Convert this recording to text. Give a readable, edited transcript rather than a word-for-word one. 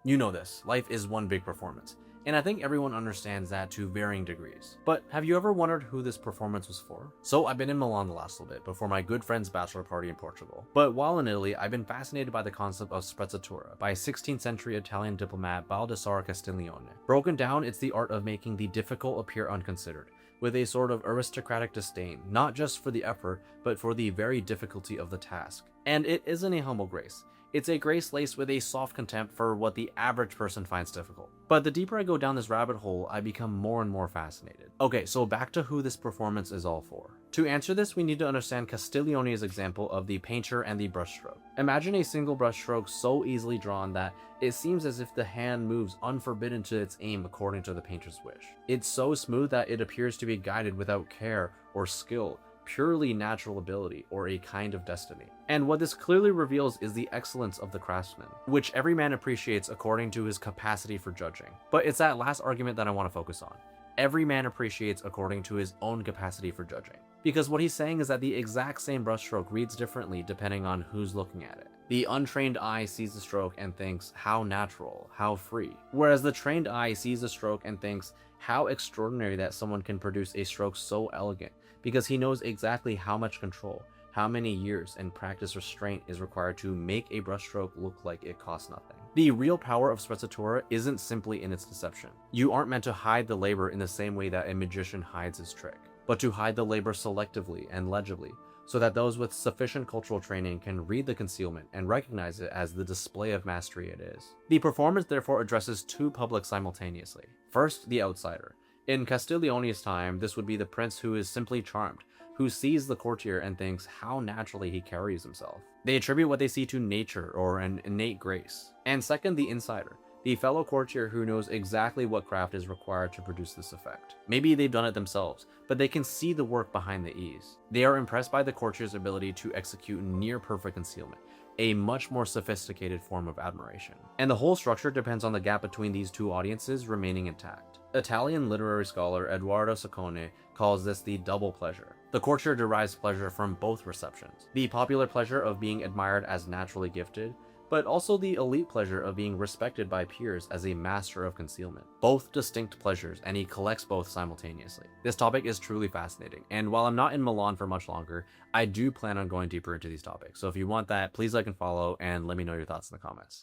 You know this, life is one big performance, and I think everyone understands that to varying degrees. But have you ever wondered who this performance was for? So I've been in Milan the last little bit before my good friend's bachelor party in Portugal. But while in Italy, I've been fascinated by the concept of sprezzatura by 16th century Italian diplomat Baldassare Castiglione. Broken down, it's the art of making the difficult appear unconsidered, with a sort of aristocratic disdain, not just for the effort, but for the very difficulty of the task. And it isn't a humble grace. It's a grace laced with a soft contempt for what the average person finds difficult. But the deeper I go down this rabbit hole, I become more and more fascinated. Okay, so back to who this performance is all for. To answer this, we need to understand Castiglione's example of the painter and the brushstroke. Imagine a single brushstroke so easily drawn that it seems as if the hand moves unforbidden to its aim according to the painter's wish. It's so smooth that it appears to be guided without care or skill, purely natural ability, or a kind of destiny. And what this clearly reveals is the excellence of the craftsman, which every man appreciates according to his capacity for judging. But it's that last argument that I want to focus on. Every man appreciates according to his own capacity for judging. Because what he's saying is that the exact same brushstroke reads differently depending on who's looking at it. The untrained eye sees the stroke and thinks, how natural, how free. Whereas the trained eye sees the stroke and thinks, how extraordinary that someone can produce a stroke so elegant, because he knows exactly how much control, how many years and practice restraint is required to make a brushstroke look like it costs nothing. The real power of sprezzatura isn't simply in its deception. You aren't meant to hide the labor in the same way that a magician hides his trick, but to hide the labor selectively and legibly, so that those with sufficient cultural training can read the concealment and recognize it as the display of mastery it is. The performance therefore addresses two publics simultaneously. First, the outsider. In Castiglione's time, this would be the prince who is simply charmed, who sees the courtier and thinks how naturally he carries himself. They attribute what they see to nature or an innate grace. And second, the insider, the fellow courtier who knows exactly what craft is required to produce this effect. Maybe they've done it themselves, but they can see the work behind the ease. They are impressed by the courtier's ability to execute near perfect concealment, a much more sophisticated form of admiration. And the whole structure depends on the gap between these two audiences remaining intact. Italian literary scholar Edoardo Saccone calls this the double pleasure. The courtier derives pleasure from both receptions. The popular pleasure of being admired as naturally gifted, but also the elite pleasure of being respected by peers as a master of concealment. Both distinct pleasures, and he collects both simultaneously. This topic is truly fascinating, and while I'm not in Milan for much longer, I do plan on going deeper into these topics. So if you want that, please like and follow, and let me know your thoughts in the comments.